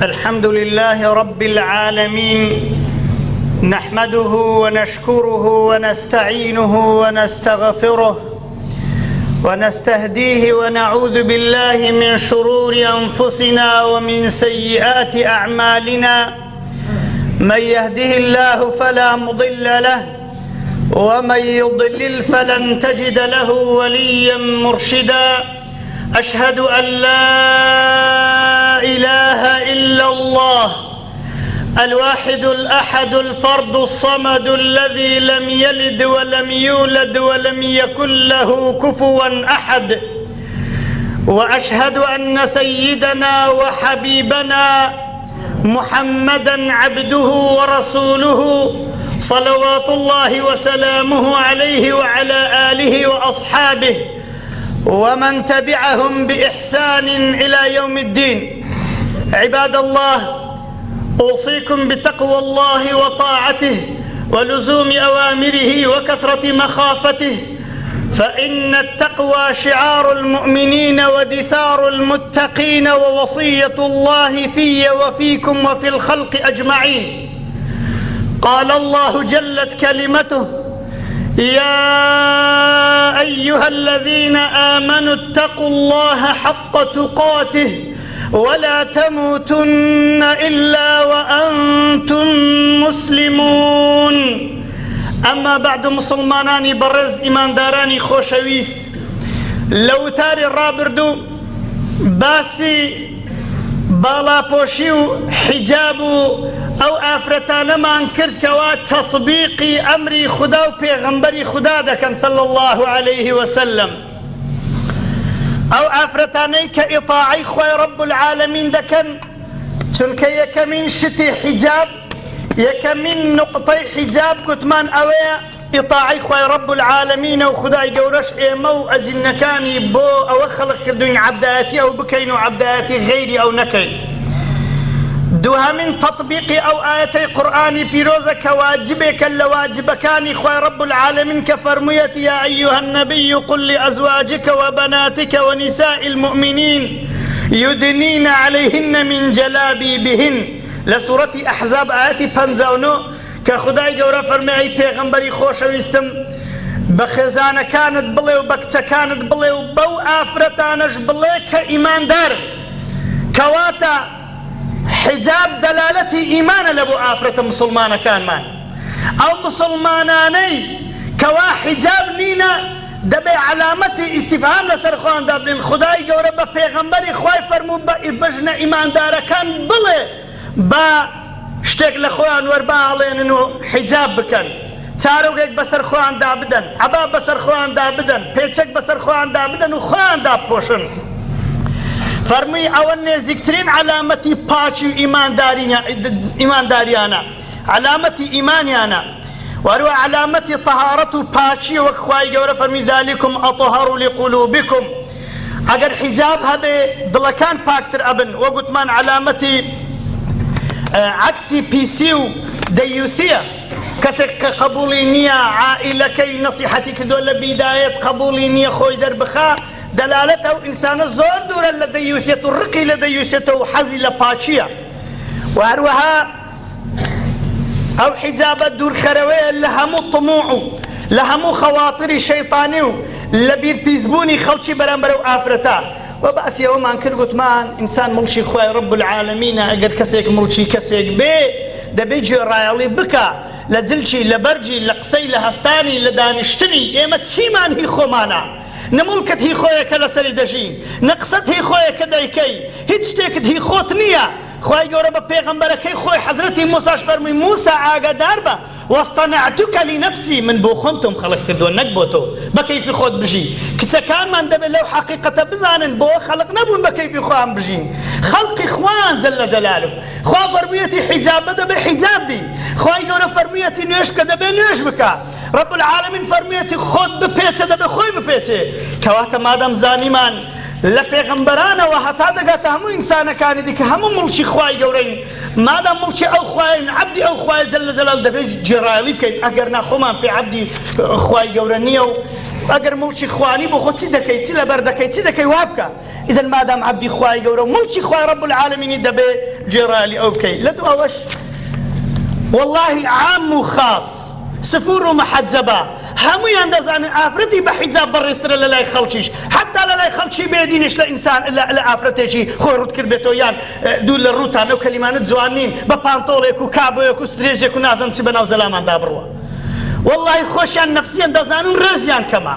الحمد لله رب العالمين، نحمده ونشكره ونستعينه ونستغفره ونستهديه ونعوذ بالله من شرور أنفسنا ومن سيئات أعمالنا. من يهده الله فلا مضل له ومن يضلل فلن تجد له وليا مرشدا. أشهد أن لا إله إلا الله الواحد الأحد الفرد الصمد الذي لم يلد ولم يولد ولم يكن له كفوا أحد. وأشهد أن سيدنا وحبيبنا محمدا عبده ورسوله صلوات الله وسلامه عليه وعلى آله وأصحابه ومن تبعهم بإحسان إلى يوم الدين. عباد الله، أوصيكم بتقوى الله وطاعته ولزوم أوامره وكثرة مخافته، فإن التقوى شعار المؤمنين ودثار المتقين ووصية الله في وفيكم وفي الخلق أجمعين. قال الله جلت كلمته: يا أيها الذين آمنوا اتقوا الله حق تقاته ولا تموتن إلا وأنتم مسلمون. أما بعد، مسلماناني برز إيمان داراني خوشويست، لو تاري الرابردو باسي بالا بوشيو حجابو أو آفرتانا ما انكرت كوا تطبيقي أمري خدا وبيغمبري خدا دكن صلى الله عليه وسلم، أو آفرتاني كإطاعي خوي رب العالمين دكن، چونك يكمن شتي حجاب يكمن نقطي حجاب قتمان أويا إطاعي خوي رب العالمين وخداي قورش إيمو أجنكاني بو أو خلق كردون عبداتي أو بكين عبداتي غيري أو نكين. دوها من تطبيقي أو آياتي قرآني بيروزة كواجبك اللواجبكاني خوي رب العالمين كفرمية: يا أيها النبي قل لأزواجك وبناتك ونساء المؤمنين يدنين عليهن من جلابيبهن. لسورة أحزاب آياتي بنزاونو كخداي قورا فرمعي بيغمبري خوشويستم بخزانة كانت بلي وبكتة كانت بلي وبو آفرتانش بلي كإيمان دار كواتا حجاب دلالتي إيمان لبو آفرة مسلمانة كان مان أو مسلماناني كوا حجاب نينا دبي علامتي استفهام لسر خوان دابلين. خداي قورا ببيغمبري خواي فرمو بجنا إيمان دار كان بلي با شتێک لە خۆیان وەرباڵێنن و حیجاب بکەن، چارەوگێک بەسەر خۆیاندا بدەن، عەبا بەسەر خۆیاندا بدەن، پێچەک بەسەر خۆیاندا بدەن و خۆیاندا بپۆشن. فەرمووی ئەوە نێزیکترین علامەتی پاچی ئیمانداریانە، علامەتی ئیمانیانە، وەروە علامەتی تەهارەت و پاچی، وەک خوای گەورە فەرمی: ذالکم ئەطهەڕ لقلوبکم. ئەگەر حیجاب هەبێ دڵەکان پاکتر ئەبن. وەگوتمان علامەتی عكسي بيسيو ديوثية، كسك قبولي نية عائلكي نصيحتي كدول بداية قبولي نية خوي دربخا دلالته إنسان الزور دور لديوثية الرقي لديوثية وحزي لباشية. وهروها أو حجابات دور خروية لهمو طموعه لهمو خواطري شيطانيو لبير بيزبوني خلشي برامبرو آفرتا. وبأس يوم أنكر قتمان إنسان ملشي خوي رب العالمين أجر كسيك ملشي كسيك بي دبيجي رايلي بكا لزلشي لبرجي لقسي لهستاني لدانشتني إيمت شيمان هي خومانا نملكت هي خويا كلا سريدجين نقصت هي خويا كدايكي هيتشتيكت هي خوتنية. خوي جورب بيغمبركي خوي حضرتي موسى فرمي: موسى عاقا داربة واصطنعتك لنفسي. من بوخنتم خلق كردون نقبوتو بكيف خود بجي كتا كان من دبل لو حقيقة بزانن بو خلق نبون بكيف خوان بجين خلق إخوان جل جلاله. خوا فرميتي حجاب دبل حجابي، خوي جورب فرميتي نيشك دبل نيشبك. رب العالمين فرميتي خود ببيتي دبل خوي ببيتي كواتا مادام زانيمان لپیغمبرانه و حتا دقات همو انسان كان ديك همو ملشي خواي قورين مادام ملشي او خواي عبدي او خواي جل جلال دبي جرالي بكين اگر نخومان بي عبدي خواي قورانيه اگر ملشي خواني بو خود سي دكي تي لبر دكي تي دكي وابكا اذا مادام عبدي خواي قورو ملشي خواي رب العالمين دبي جێڕایەلی ئەو بکەی لە دوو ئەوەش والله عام و خاص سفور و محەجەبە هەموویان دەزانن ئافرەتی بە حیجاب بەڕێزترە لە لای خەڵکیش حتا لە لای خەڵکی بێدینش لە ئینسان لە ئافرەتێکی خۆی ڕوت کرد بێتەوە یان دوو لە ڕووتان ئەو کەلیمانە جوان نین بە پانتۆڵێک و کابۆیەک و سترێژێک و نازەم چی بەناو زەلاماندا بڕوە والله خۆشیان نەفسیان دەزانن ڕێزیان کەمە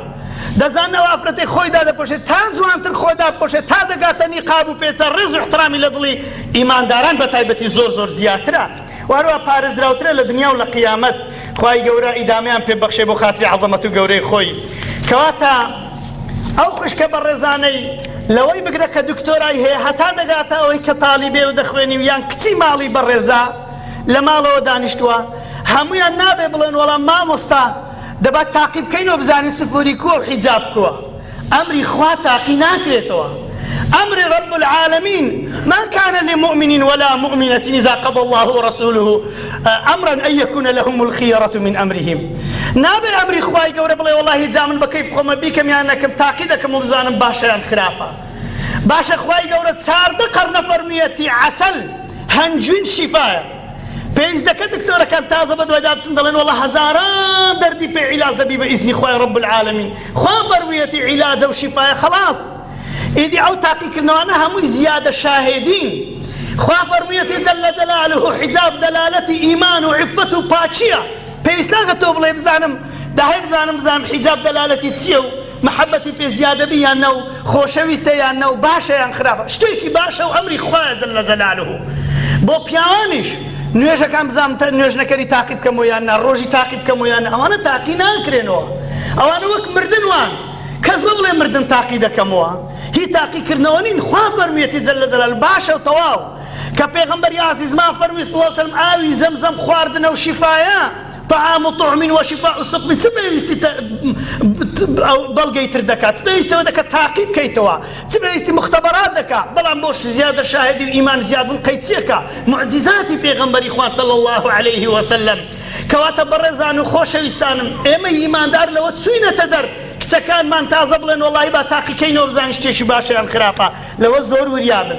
دەزانن ئەو ئافرەتەی خۆیدا دەپۆشێت تا جوانتر خۆیدا بپۆشێت تا دەگاتە نیقاب و پێچە ڕێز و احترامی لە دڵی ئیمانداران بە تایبەتی زۆر زۆر زیاترە وهروە پارێزراوترە لە دنیا و لە قیامەت خوای گەورە ئیدامیان پێبەخشێ بۆ خاتری عەظەمەت و گەورەی خۆی کەواتە ئەو خوشکە بەڕێزانەی لەوەی بگرە کە دکتۆرای هەیە هەتا دەگاتە ئەوەی کە تاڵیبێ و دەخوێنی و یان کچی ماڵی بەڕێزا لە ماڵەوە دانیشتووە هەمویان نابێ بڵێن وەڵام مامۆستا دەبات تاقی بکەینەوە بزانین سفوری کووە و حیجاب کووە ئەمری خوا تاقی ناکرێتەوە أمر رب العالمين ما كان لمؤمن ولا مؤمنة إذا قضى الله ورسوله أمرا أن يكون لهم الخيرة من أمرهم نابي أمري خواي قوري بلي والله جامن بكيف خوما بيكم يانكم تاقيدكم وبزانم باشا يان خرافة باشا خواي قوري تسار دقر نفرميتي عسل هنجوين شفاية بيز دكا دكتورة كان تازة بدو داد سندلين والله هزاران دردي بي علاج دبي بإذن خواي رب العالمين خوا فرويتي علاج وشفاية خلاص إيدي أو تاقي كرنوانا همو زيادة شاهدين خوا فرميتي جل جلاله حجاب دلالتي إيمان وعفة وباچية بإسلاغة توبلي بزانم داهي بزانم حجاب دلالتي تسيو محبتي بزيادة بيانو خوشويستي يانو باشا يان خرافة شتويكي باشا وأمري خوا جل جلاله بو بيانش نوێژە کام بزانم نوێژ نەکەری تاقی بکەم یاننا ڕۆژی تاقی بکەم یاننا ئەوانە تاقی ناکرێنەوە ئەوانە وەک مردنوان کەس بڵێ مردن تاقی دەکەمەوە هی تاقیکردنەوە نین خوا فەرموویەتی جەل جەلال باشە و تەواو کە پێغەمبەری عەزیزمان فەرمووی صلی الله علیه وسلم ئاوی زەمزەم خواردنە و شیفایە طعام طعم وشفاء السقم تبيستي بلغي تردكات تبيستي ودك تعقيب كيتوا تبيستي مختبرات دكا بلان بوش زيادة شاهد الإيمان زيادة قيتسيكا معجزاتي بيغمبر إخوان صلى الله عليه وسلم كواتا برزان وخوش ويستانم إما إيمان دار لو تسوينة تدر كسكان من تازبلن والله با تاقي كينو بزانش تيشي باشا عن خرافة لو الزور وريابن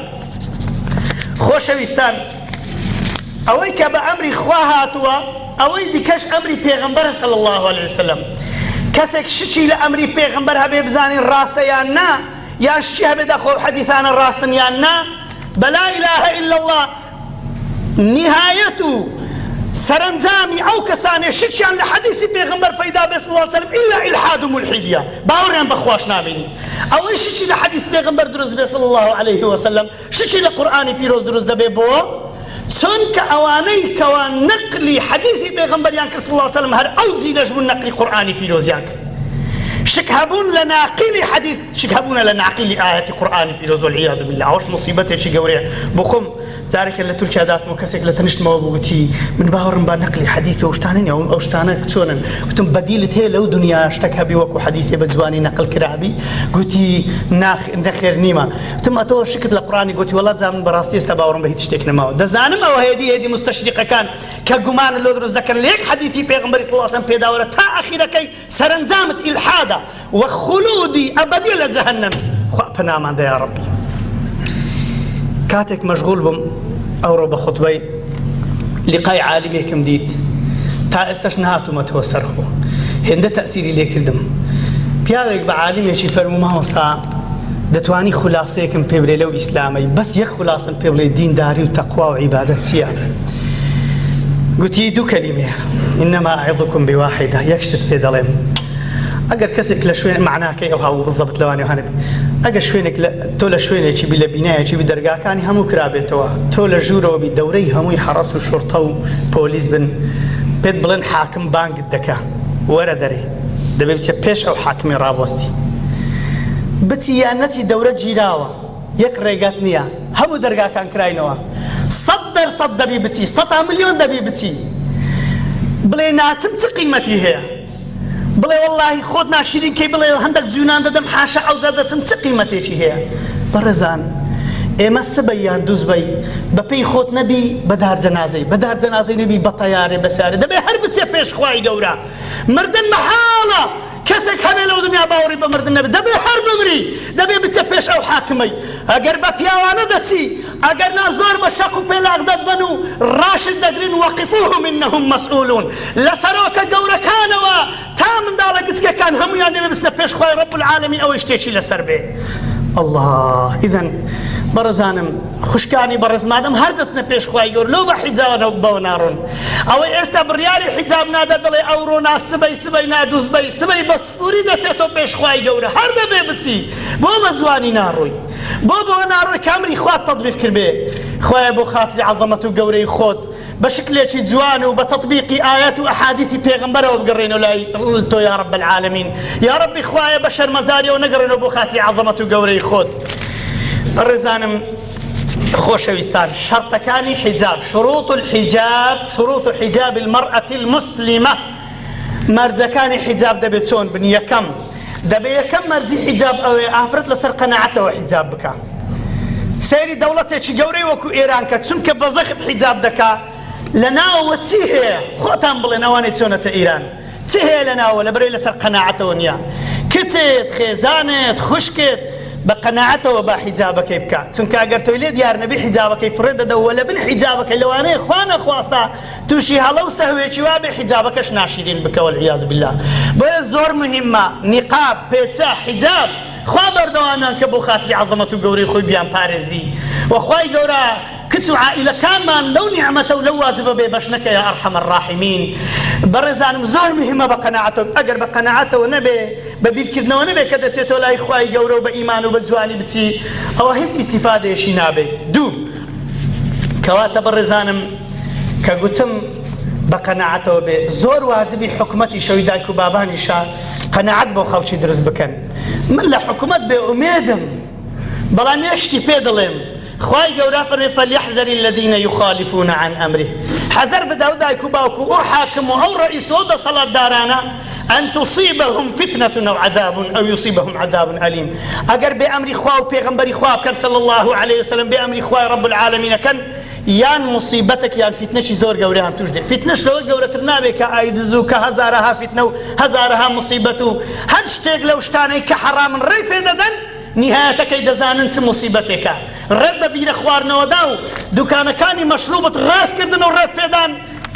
خوش ويستان أويك بأمر إخواهاتوا ئەوەی دیکەش ئەمری پێغەمبەرە صلی الله عليه وسلم کەسێک شتی لە ئەمری پێغەمبەر هەبێ بزانین ڕاستە یان نا یان شتی هەبێ دەخۆ حەدیثانە ڕاستن یان نا بەلا ئیلاهە ئیلا الله نهایەت و سەرنجامی ئەو کەسانێ شتیان لە حەدیثی پێغەمبەر پەیدا بێ صلی الله عليه وسلم ئیلا ئیلحاد و مولحیدیە باوەڕیان بەخواش نابینی ئەوەی شتی لە حەدیث پێغەمبەر دروست بێ صلی الله عليه وسلم شتی لە قورئانی پیرۆز دروست دەبێ بۆ چونکە ئەوانەی کەوا نەقلی حەدیثی پێغەمبەریان کرد صلی الله عليه وسلم هەر ئەو جیلەش بوون نەقلی قورئانی پیرۆزیان کرد شک هەبوون لە ناقلی حەدیث شک هەبوونە لە ناقلی ئاەتی قورئانی پیرۆز والعیاذ بالله ئەوەش مصیبەتێکی گەورەیە بۆ خۆم جارێکە لە تورکیا داتمەوە کەسێک لە تەنیشتمەوە بووتی من باوەڕم با نەقلی حەدیث و شتانە نیە ئەو شتانە چۆنن گوتم بەدیلت هەیە لەو دنیا شتێک هەبی وەکو حەدیثێ بە جوانی نەقل کرابی گوتی نەخێر نیمە گوتم ئەتەوە شکت لە قورئانی گوتی وەڵات زانم بەڕاستی ئێستا باوەڕم بە هیچ شتێک نەماوە دەزانم ئەوە هێدی مستەشریقەکان کە گومانە لۆ دروست دەکەن لە یەک حەدیثی پێغەمبەری صلی الله عليه وسلم پێداوەرە تا ئەخیرەکەی سەرنجامت ئیلحادە وخلودي أبدي لجهنم پنامان ده يا ربي كاتك مشغول بم أو بخطبي لقاء عالمي كم ديت تا استشنهات وما توسرخو هند تأثيري لي كردم بياوك بعالمي شي فرمو ما وصا دتواني خلاصة كم بيبلي لو إسلامي بس يك خلاصة بيبلي دين داري وتقوى وعبادة سيا قلت يدو كلمة إنما أعظكم بواحدة يكشت بيدلم اگر کەسێک لە شوێن معناکەی ئەو هاو بالضبط لەوانی هەنێ ئەگەر شوێنێک تۆ لە شوێنێکی بی لە بینایەکی بی دەرگاکانی هەموو کرابێتەوە تۆ لە ژوورەوە بی دەورەی هەمووی حرەس و شورتە و پۆلیس بن پێت بڵێن حاکم بانگت دەکا وەرە دەرێ دەبێت بچێ پێش ئەو حاکمی ڕابوەستی بچی یان نەچی دەورە گیراوە یەک ڕێگات نییە هەموو دەرگاکان کراینەوە 100% دەبی بچی 100 ملیۆن دەبی بچی بڵێ ناچم چ قیمەتی هەیە بڵێ والله خۆت ناشرین کەی بڵێ هەندێک جوونان دەدەم حاشا ئەو دەدەچم چ قیمەتێکی هەیە بەڕێزان ئێمە سبەی یان دووزبەی بەپێی خۆت نەبی بەدار جەنازەی نەبی بە تەیارێ بەسارێ دەبێ هەر بچێ پێش خوای گەورە مردن مەحاڵە کەسێک هەبێ لەو دنیا باوەڕی بە مردن نەبێت دەبێ هەر بمری دەبێ بچە پێش ئەو حاکمەی ئەگەر بە پیاوانە دەچی ئەگەر نا زۆر بە شەق و پێلاغ دەبن و ڕاشت دەگرن وەقفوهم إنهم مسئولون لەسەرۆکە گەورەکانەوە تا منداڵە گچکەکان هەمویان دەبێ بچنە پێش خوای رب العالمین ئەوەی شتێکی لەسەر بێ الله إذن بەڕێزانم خوشکانی بەڕێزمادەم هەر دەستنە پێش خوای گەور لەو بە حیجابە بەو ناڕۆن ئەوەی ئێستا بڕیاری حیجاب نادە دەڵێ ئەوڕۆ نا سبەی نادوزبەی سبەی بە سپوری دەچێتەوە پێش خوای گەورە هەر دەبێ بچی بۆ بە جوانی ناڕۆی بۆ ناڕۆی کامری خوات تەطبیق کردبێ خوایە بۆ خاتری عەظەمەت و گەورەی خۆت بە شکلێکی جوان و بە تەطبیقی ئایات و ئەحادیثی پێغەمبەرەوە بگەڕێنەوە لای تۆ یا رب العالمین یا ربی خوایە بە شەرمەزاریەوە نەگەڕێنەوە بۆ خاتری عەظەمەت و گەورەی خۆت ڕێزانم خۆشەویستان شەرتەکانی حیجاب شروط حجاب المرأة المسلمة مەرجەکانی حیجاب دەبێت چۆن بن یەکەم دەبێ یەکەم مەرجی حیجاب ئەوێ ئافرەت لەسەر قەناعەتەوە حیجاب بکە سەیری دەوڵەتێکی گەورەی وەکو ئێران کە چونکە بە زەخت حیجاب دەکا لە ناوەوە چی هەیە خۆتان بڵێن ئەوانەی چۆنەتە ئیران چی هەیە لە ناوە لەبەرەوەی لەسەر قەناعەتەوە نییە کچێت خێزانێت خوشکێت بە قەناعەتەوە با حیجابەکەی بکە چونکە ئەگەر تۆی لێ دیار نەبی حیجابەکەی فڕێ دەدەوە لە بن حیجابەکەی لەوانەیە خوا نەخواستا تووشی هەڵە و سەهوێکی وا بێ حیجابەکەش ناشرین بکە والعیاذ بالله بۆیە زۆر مهمە نیقاب پێچە حیجاب خوا بەردەوامیان کە بۆ خاتری عەظەمەت و گەورەی خۆی بیان پارێزی وەخوای گەورە کچ و عائیلەکانمان لەو نیعمەتە و لەو واجبە بێ بەش نەکە یا ئەرحەم الراحیمین بەڕێزانم زۆر مهمە بە قەناعەتەوە ئەگەر بە قەناعەتەوە نەبێ بە بیرکردنەوە نەبێ کە دەچێتەوە لای خوای گەورە و بە ئیمان و بە جوانی بچی ئەوە هیچ ئیستیفادەیەشی نابێ دوو کەواتە بەڕێزانم کە گوتم بە قەناعەتەوە بێ زۆر واجبی حکومەتی شەوی دایک و بابانیشە قەناعەت بۆ خەڵکی دروست بکەن من لە حکومەت بێ ئومێدم بەڵام یەشتی پێ دەڵێم خوای گەورە فەرمێ فەلیەحذەر الذین یخالفون عن ئەمره حەزەر بدە و دایک و باوکو و ئەو حاکم و ئەو ڕئیس و دەسەڵاتدارانە ئەن تصیبهم فتنة أو عذاب أو يصيبهم عذاب أليم ئەگەر بێ ئەمری خوا و پێغەمبەری خوا بکەن صلی الله عليه وسلم بێ ئەمری خوای رب العالمین کەن یان مصیبەتێک یان فیتنەشی زۆر گەورەیان توش دێ فیتنەش لەوە گەورەتر نابێ کە ئایدز و کە هەزارەها فیتنە و هەزارەها مصیبەت و هەر شتێک لەو شتانەی کە حەرامن ڕێی پێ دەدەن نهایەتەکەی دەزانن چ مصیبەتێکە ڕێت بە بیرە خواردنەوەدا و دوکانەکانی مەشروبت ڕاستکردن و ڕێت پێدان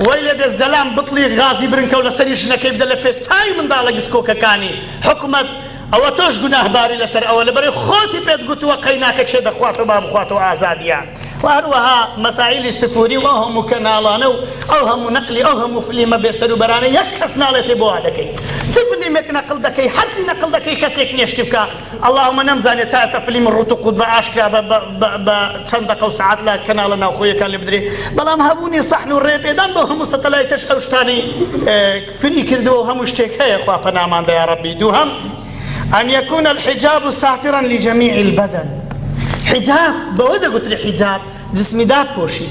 وەی لێ دێ زەلام بڵی غازی برنکە و لەسەری ژنەکەی بدە لە پێش چای منداڵە گچکۆکەکانی حکومەت ئەوە تۆش گوناهباری لەسەر ئەوە لەبەرەوەی خۆتی پێت گوتووە قەیناکە چێ دەخواتەوە با بخواتەوە ئازادیە وهروەها مەسائلی سفوری و ئەو هەموو کەناڵانە و ئەو هەموو نەقلی ئەو هەموو فلیمە بێسەر و بەرانە یەک کەس ناڵێتێ بۆ وا دەکەی چ فلیمێک نەقل دەکەی هەرچی نەقل دەکەی کەسێک نێشتی بکە اللهم نەمزانێت تا ئێستا فلیم ڕوت و قوت بە ئاشکرا بە چەند دەقە و سەعات لە کەناڵە ناوخۆیەکان لێ بدرێ بەڵام هەبوونی سەحن و ڕێپێدان بۆ هەموو سەتەلایتەش ئەو شتانی فری کردەوە هەموو شتێک هەیە خوا پەناماندا یا ڕەبی دووهەم أن يكون الحجاب ساترا لجميع البدن حجاب بەوە دەگوترێ حجاب جسمی داپۆشی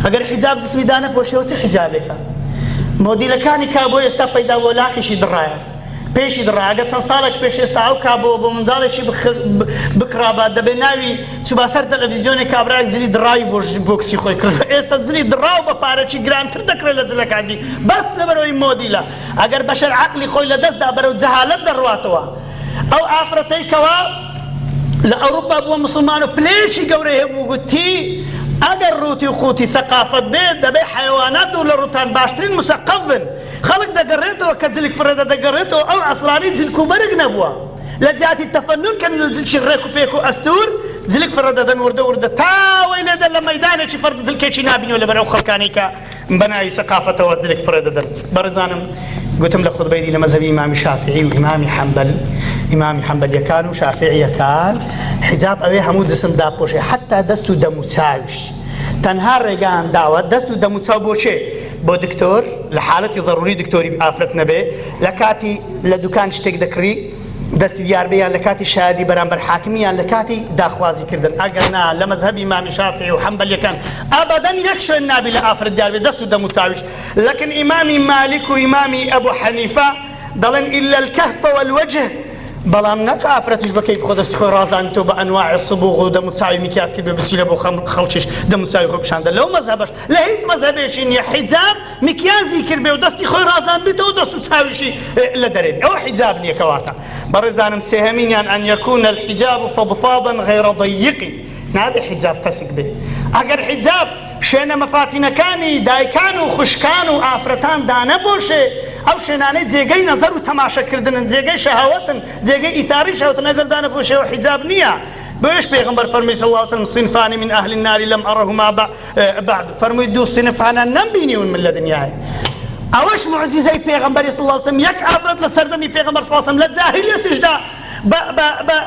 ئەگەر حجاب جسمی دانەپۆشیەوە چ حجابێکە مۆدیلەکانی کا بۆ ئێستا پەیدا بۆ لاقیشی دڕایە پێشی دڕایە ئەگەر چەند ساڵێک پێش ئێستا ئەو کا بۆ منداڵێکی بکرابە دەبێ ناوی چوبا سەر تەلەڤیزیۆنێک کابراایك جلی دڕاوی بۆ کچی خۆی کرد ئێستا جلی دڕاو بە پارەکی گرانتر دەکرێت لە جلەکانی بەس لەبەرەوەی مۆدیلە ئەگەر بەشەر عەقلی خۆی لە دەستدا بەرەو جەهالەت دەڕواتەوە ئەو ئافرەتەی کەوا لە ئەوروپا بووە مسلمان و پلێشی گەورەی هەبوو گوتی ئەگەر ڕوتی و قوتی ثەقافەت بێت دەبێ حەیوانات و لە ڕوتان باشترین مسەقەف بن خەڵک دەگەڕێتەوە کە جلک فرەدە دەگەڕێتەوە ئەو عەسرانی جلک و بەرگ نەبووە لە جیاتی تەفەنون کە لە جلکی ڕێک و پێک و ئەستور جلک فرەدەدەن وردە تاوەی لێدەن لە مەیدانێکی فەرد جلکێکی نابینەوە لەبەر ئەو خەڵکانەی کە بەناوی سەقافەتەوە جلک فرەدەدەن بەڕێزانم گوتم لە خودبەی لە مەذهبی ئیمامی شافعی و ئیمامی حەنبەلیەکان و شافعیەکان حجاب ئەوەی هەموو جسم داپۆشێ حتا دەست و دەم و چاویش تەنها ڕێگان داوە دەست و دەم و چاو بۆ چێ بۆ دکتۆر لە حالەتی ضەروری دکتۆری ئافرەت نەبێ لە کاتی لە دوکان شتێک دەکڕی دەستی دیاربەیان لە کاتی شایدی بەرامبەر حاکمیان لە کاتی داخوازی کردن ئەگەر نا لە مەذهبی ئیمامی شافعی و حەنبەلیەکان ئابەدەن یەک شوێن نابی لە ئافرەت دیاربێ دەست و دەم و چاویش لەکن ئیمامی مالک و ئیمامی ئەبوو حەنیفە دەڵێن ئیلا الکەف والوجه بەڵام نەک ئافرەتیش بە کەیف خۆ دەستی خۆی ڕازانیتەوە بە ئەنواع سبوغ و دەموچاوی میکیاز کرد بێ بچی لە بۆ خەڵکیش دەموچاوی خۆی پیشاندە لەو مەذهبەش لە هیچ مەذهبێکی نییە حیجاب میکیازی کرد بێ و دەستی خۆی ڕازان بێتەوە دەست و چاویشی لە دەرێ ئەوە حیجاب نییە کەواتە بەڕێزانم سێهەمینیان ئەن یەکون الحجاب فضفاضا غیر ضيق نابێ حیجاب پەسک بێ ئەگەر حیجاب شوێنە مەفاتینەکانی دایکان و خوشکان و ئافرەتان دانەبۆشێ ئەو شوێنانەی جێگەی نەزەر و تەماشەکردنن جێگەی شەهاوەتن جێگەی ئیثاری شەوتن ئەگەر دانەپۆشێەوە حیجاب نییە بۆیش پێغەمبەر فەرمووی صلی الله علیه وسلم صنفان من أهل النار لم أرهما بعد فەرمووی دوو صنفانە نەمبینیون من لە دنیاە ئەوەش معجزەی پێغەمبەری صلی الله علیه وسلم یەک ئافرەت لە سەردەمی پێغەمبەر صلی الله علیه وسلم لە جاهلیەتیشدا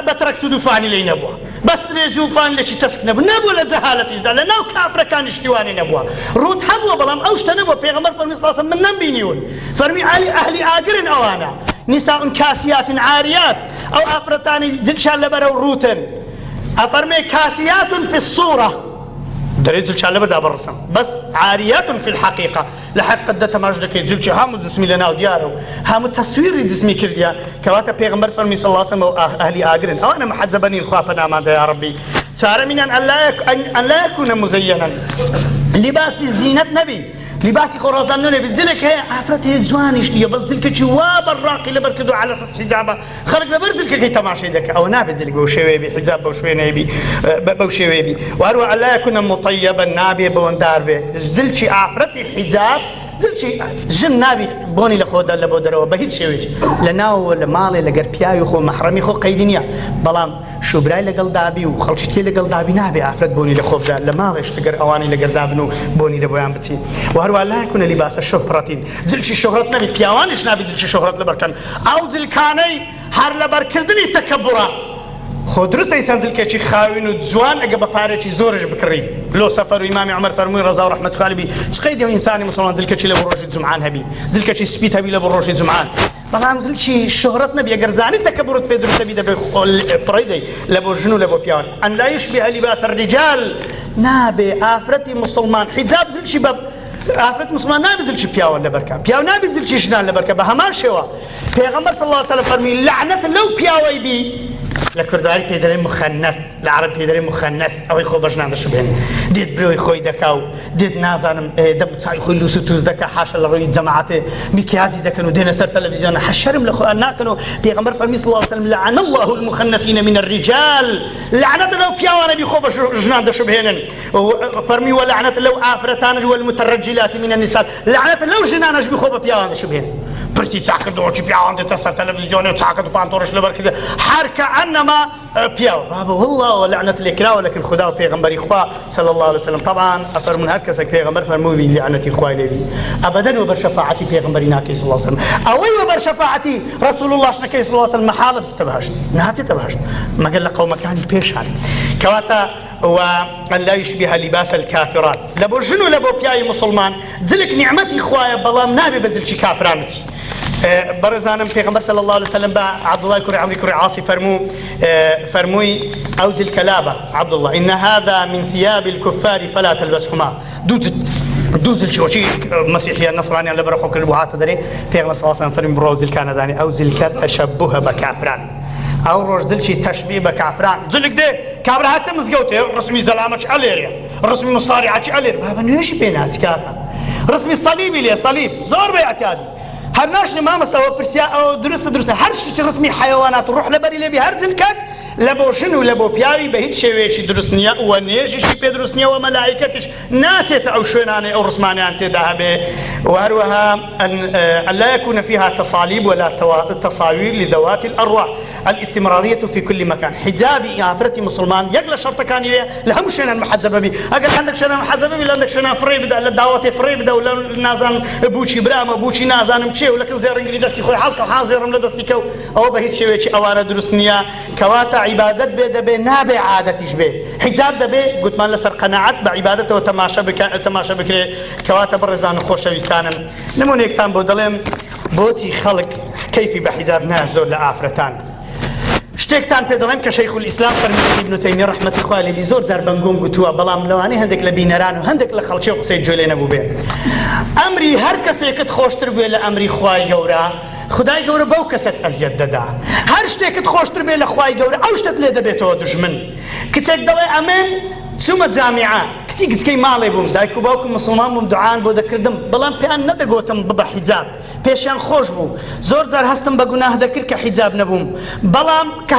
بە ترەکسود و فانی لێی نەبووە بەس درێژ و فان لێکی تەسک نەبوو لە جەهالەتیشدا لە ناو کافرەکانی شتیوانی نەبووە ڕوود هەبووە بەڵام ئەو شتە نەبووە پێغەمبەر فەرمووی صلی الله علیه وسلم من نەمبینیون فەرمی ئەهلی ئاگرن ئەوانە نساء كاسيات عاريات أو أفرتان زلشان لبرو روتن أفرمي كاسيات في الصورة دريد زلشان لبر دابر الرسم بس عاريات في الحقيقة لحق قد تماجدك زلشان هامو جسمي لنا وديارو هامو تصوير جسمي كرديا كواتا بيغمبر فرمي صلى الله عليه وسلم أهلي آقرن أو أنا محجبني الخوابنا ماذا يا ربي صار من أن لا يكون مزينا لباس الزينة نبي لباسي خرازان نبي تزلك هي عفرت هي جوانيش ليه بس زلك جواب الراقي لبركدو على اساس حجابه خلق لبرزلك كي تماشي دك او نابي زلك بوشوي بي حجاب بوشوي نبي بوشوي بي وارو لا يكون مطيبا نابي بوندار به زلشي عفرت حجاب زلشي جن نابي بوني لخودا لبودرو بهيت شويش لناو لمالي لقربياي خو محرمي خو قيدنيا بلام شوبراي لقل دابي وخلشتي لقل دابي نابي عفرت بوني لخودا لمالش لقر اواني لقر دابنو بوني لبويان بتي وهروا لا يكون لباس الشهرة زلشي شهرة نبي بياوانش نبي زلشي شهرة لبركن أو زلكاني هر لبركردني تكبرا خودرس إنسان زلكشي خاوين وجوان أجا بباريشي زورج بكري لو سفر إمام عمر فرمي رضا ورحمة خالبي تقيد إنسان مسلمان زلكشي لبروش الزمعان هبي زلكشي سبيت هبي لبروش الزمعان بلام زلشي شهرة نبي أجر زاني تكبرت بيدرس بيد بفريدي لبو جنو لبو بيان أن لا يشبه لباس الرجال نابي آفرتي مسلمان حجاب زلشي باب آفرت مسلمان نابزل شي بياو ولا بركة بياو نابزل شي شنان لبركة بهمان شوا پیغمبر صلى الله عليه وسلم فرمي لعنة لو بياوي بي لكرداري بيدري مخنث العرب بيدري مخنث او يخو بجنا عند شبهن ديت بروي خوي دكاو ديت نازانم دم تاعي خوي لوسو توز دكا حاشا لروي جماعته مكيازي دكنو دينا سر تلفزيون حشرم لخو اناكنو پیغمبر فرمي صلى الله عليه وسلم لعن الله المخنثين من الرجال لعنة لو بياو انا بيخو بجنا عند شبهن فرمي ولعنة لو آفرتان والمترجلات من النساء لعنة لو جنانش بيخو بياو عند شبهن برتي تاكد دوچ بياو عند تسر تلفزيون وتاكد بانتورش لبركه حركه انما بياو بابا والله ولعنه الاكراه ولكن خدا وبيغمبري اخوا صلى الله عليه وسلم طبعا اثر من هكذا بيغمبر فرموا لي لعنه اخوي لي ابدا وبشفاعتي بيغمبرنا كي صلى الله عليه وسلم او وبشفاعتي رسول الله شنكي صلى الله عليه وسلم محال تستبهش نهاتي تبهش ما قال قوم كان بيشان كواتا وأن لا يشبه لباس الكافرات لبو جنو لبو بياي مسلمان زلك نعمتي خوايا بلام نابي بدل شي كافرانتي برزانم پیغمبر صلى الله عليه وسلم با عبد الله كري عمرو كري عاصي فرموي اوز الكلابه عبد الله ان هذا من ثياب الكفار فلا تلبسهما دوز الشوشي مسيحي النصراني على برخو كل بوهات دري پیغمبر صلى الله عليه وسلم فرمي بروز الكنداني اوز التشبه بكافران او روز شي تشبيه بكافران زلك ده كابر حتى مزقوته رسمي زلامش عليريا رسمي مصارعه علير بابا نيش بيناس كاكا رسمي صليبي لي صليب زور بيعتادي هر ناشني ما مستوى برسيا او درست هر شيء رسمي حيوانات روح لبري لبي هر زلكات لبو شنو لبو بياوي بهيت شويشي درسنيا ونيش شي بيدرسنيا وملائكتش ناتت او شويناني او رسماني انت ذهبه وهروها ان لا يكون فيها تصاليب ولا تصاوير لذوات الارواح الاستمراريه في كل مكان حجابي عفرتي مسلمان يقل شرط كان لهم شنان محجبه بي اقل عندك شنان محجبه بي عندك شنان فري بدا لدعوه فري بدا ولا نازان بوشي برام بوشي نازان مشي ولكن زير انجلي دستي خوي حلقه حاضر من دستيكو او بهيت شويشي اوار درسنيا كواتا عبادت به نابي عادتش به حجاب دبه قلت ما لسر قناعت بعبادته وتماشى بكري كواتا برزان خوشويستانم نمونه كتان بودلم بوتي خلق كيفي بحجاب نازل لآفرتان شتێکتان پێ دەڵێم کە شەیخ الئیسلام فەرمووی ابن تەیمیە ڕەحمەتی خوا لێبی زۆر جار بەنگۆم گوتووە بەڵام لەوانەیە هەندێک لە بینەران و هەندێک لە خەڵکی قسەی جوێ لێ نەبوو بێ ئەمری هەر کەسێکت خۆشتر بوێ لە ئەمری خوای گەورە خدای گەورە بەو کەسەت ئەزیەت دەدا هەر شتێکت خۆشتر بێ لە خوای گەورە ئەو شتت لێ دەبێتەوە دوژمن. کچێک دەڵێ ئەمن چوومە جامیعە، کچی گچکەی ماڵێ بووم، دایک و باوکم مسڵمان بووم، دوعان بۆ دەکردم، بەڵام پێیان نەدەگوتم ببە حیجاب، پێشیان خۆش بوو. زۆر جار هەستم بە گوناه دەکرد کە حیجاب نەبووم، بەڵام کە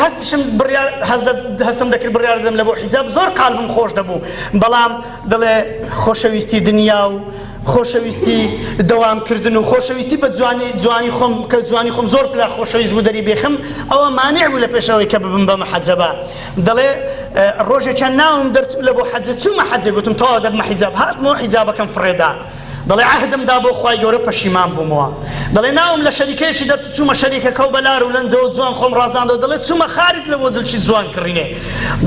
هەستم دەکرد بڕیار دەدەم لە بۆ حیجاب زۆر قالبم خۆش دەبوو. بەڵام دەڵێ خۆشەویستی دنیا و خۆشەویستی دەوامکردن و خۆشەویستی بە جوانی خۆم کە جوانی خۆم زۆر پلا خۆشەویست بوو دەری بێخم، ئەوە مانع بوو لە پێشەوەی کە ببم بە محەجەبە. دەڵێ ڕۆژێکیان ناوم دەرچوو لە بۆ حەجە، چوومە حەجە، گوتم تەواو دەبمە حیجاب، هاتمەوە حیجابەکەم فڕێدا. دەڵێ عەهدم دا بۆ خوای گەورە پەشیمان بوومەوە. دەڵێ ناوم لە شەریکەیەکی دەرچوو، چوومە شەریکە کەوبەلار و لەنجەوە جوان خۆم ڕازاندەوە، دەڵێ چوومە خارج لە بۆ جلچی جوان کڕینێ.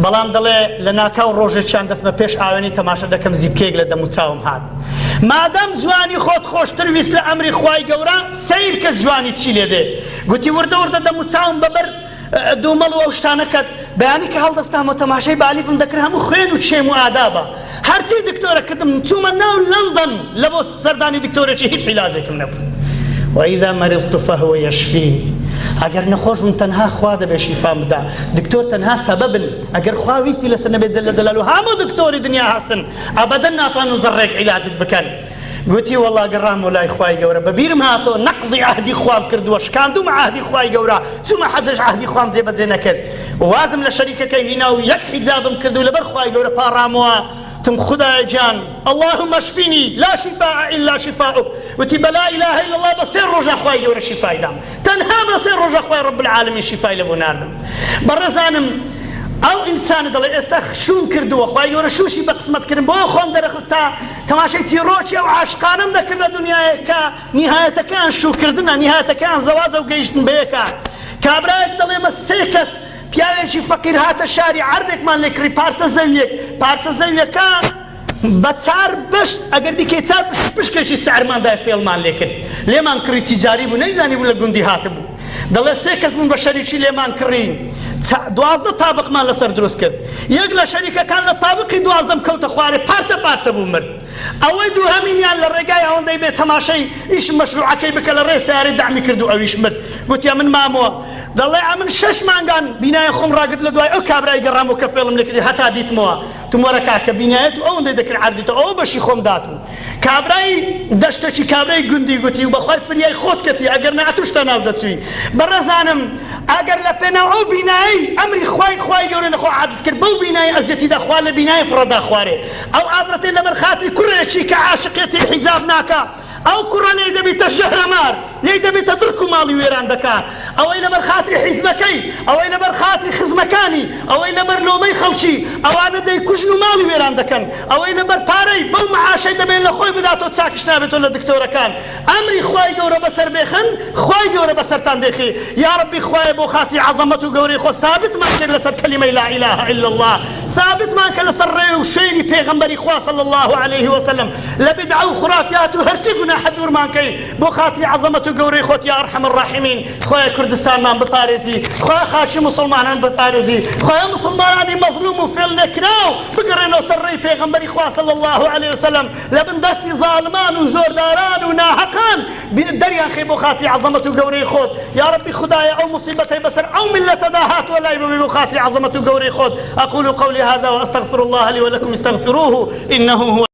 بەڵام دەڵێ لە ناکاو ڕۆژێکیان دەستمە پێش ئاوێنی تەماشا دەکەم زیبکەیەک لە دەم و چاوم هات. مادام جوانی خۆت خۆشتر ویست لە ئەمری خوای گەورە، سەیر کە جوانی چی لێ دێ. گوتی وردە وردە دەم و چاوم بەبەر دوومەڵ و ئەو شتانەکەت بەیانی کە هەڵدەستامەوە تەماشای بالیفم دەکرد، هەموو خوێن و چێم و ئادابە. هەرچی دکتۆرە کردم، چوومە ناو لەندەن لە بۆ سەردانی دکتۆرێکی هیچ عیلاجێکم نەبوو. وإذا مرضت فهو يشفيني. ئەگەر نەخۆش بم تەنها خوا دەبێ شیفام بدا، دکتۆر تەنها سەبەبن. ئەگەر خوا ویستی لەسەر نەبێت جەلە جەلالوه هەموو دکتۆری دنیا هەستن، ئەبەدەن ناتوانن زەڕێک عیلاجت بکەن. گوتی وەڵا گەڕام لای خوای گەورە، بەبیرم هاتەوە نەقضی عەهدی خوام کردووە، شکاندومە عەهدی خوای گەورە، چوومە حەجەش عەهدی خوام جێبەجێ نەکرد، وازم لە شەریکەکەی هینا و یەک حیجابم کرد و لەبەر خوای گەورە پاڕامەوە. تم خدای جان اللهم اشفني لا شفاء الا شفاؤك. وتي بلا اله الا الله بسير رجع خوای گەورە شفای دام، تەنها بەسێر ڕۆژە خوای رب العالمین شفای لەبۆ ناردم. بەڕێزانم ئەو ئینسانە دەڵێ ئێستا شوم کردووە، خوای گەورە شوشی بە قسمەتکردن بۆ خۆم دەرەخستا، تەماشای چیرۆکی ئەو عاشقانەم دەکرد لە دنیایە کە نیهایەتەکان شوکردنە، نیهایەتەکان زەواجە و گەیشتن بە یەکە. کابرایەک دەڵێ مە سێ کەس پیاوێکی فەقیر هاتە شاری عەردێکمان لێ کڕی، پارچە زەویەکە بە چار بەشت، ئەگەر دیکەی چار پشکێکی سەعرماندای فێڵمان لێ کرد، لێمان کڕی، تیجاری بوو، نەیزانی بوو لە گوندی هاتبوو. دەڵێ سێ کەس بوون بە شەریکی لێمان کڕین، 12 تابقمان لەسەر دروست کرد، یەک لە شەریکەکان لە تابقی 12م کەوتە خوارێ، پارچە بوو مرد. ئەوەی دووهەمینیان لە ڕێگای ئەوەندەی بێت تەماشەی ئیش مەشروعەکەی بکە لە ڕێ سیارەی دامی کرد و ئەویش مرد. گوتیا من مامەوە، دەڵێ ئەمن 6 مانگان بینایە خۆم ڕاگرت لە دوای ئەو کابرای گەڕام و کە فێڵم لێ کردی هەتا دیتمەوە، تموەرە کاکە بینایەت و ئەوەندەی دەکرد عەردیتەوە، ئەوە بەشی خۆم داتم. کابرای دەشتێکی کابرای گوندی گوتی و بەخوای فریای خۆت کەتی ئەگەر نە ئەتوشتە ناو دەچووی. بەڕێزانم ئەگەر لە پێناو ئەو بینایی ئەمری خوای گەورە نەخوا عاجز کرد، بەو بینایی ئەزیەتی دەخوا لە بینایی فڕەدا خوارێ. ئەو ئافرەتەی لەبەر خاتری کوڕێکی کە عاشقێتی حیجاب ناکا، ئەو کوڕانەی دەبێتە شەهرەمار، لێی دەبێتە درک و ماڵی وێران دەکا، ئەوەی لەبەر خاتری حیزبەکەی، ئەوەی لەبەر خاتری خزمەکانی، ئەوەی لەبەر لۆمەی خەڵکی، ئەوانە دەیکوژن و ماڵی وێران دەکەن، ئەوەی لەبەر پارەی بەو معاشەی دەبێت لە خۆی بداتەوە چاکش نابێتەوە لە دکتۆرەکان. ئەمری خوای گەورە بەسەر بێخن، خوای گەورە بەسەرتان دێخی. یا ربی خوای بۆ خاتری عەظەمەت و گەورەی خۆ ثابتمان کرد لەسەر کەلیمەی لا إله إلا الله، ثابتمان کرد لەسەر ڕێ و شوێنی پێغەمبەری خوا صلی الله عليه وسلم، لە بدعە و خرافات و هەرچی گوناح دوورمان کەی بۆ خاتری عەظەمەت و گەورەی خۆت یا ئەرحەم الراحمین. خوای کوردستانمان بپارێزی، خوای خاچی مسلمانان بپارێزی، خوای مسلمانانی مەظلوم و فێڵ نەکراو بگەڕێنەوە سەر ڕێی پێغەمبەری خوا صلی الله عليه وسلم، لە بن دەستی زاڵمان و زۆرداران و ناحەقان دەریان خەی بۆ خاتری عەظەمەت و گەورەی خۆت. یا ربی خدایە ئەو مصیبەتەی بەسەر ئەو ملەتەدا هاتووە لای ببێ بۆ خاتری عەظەمەت و گەورەی خۆت. أقول قولي هذا وأستغفر الله لي ولكم استغفروه إنه هو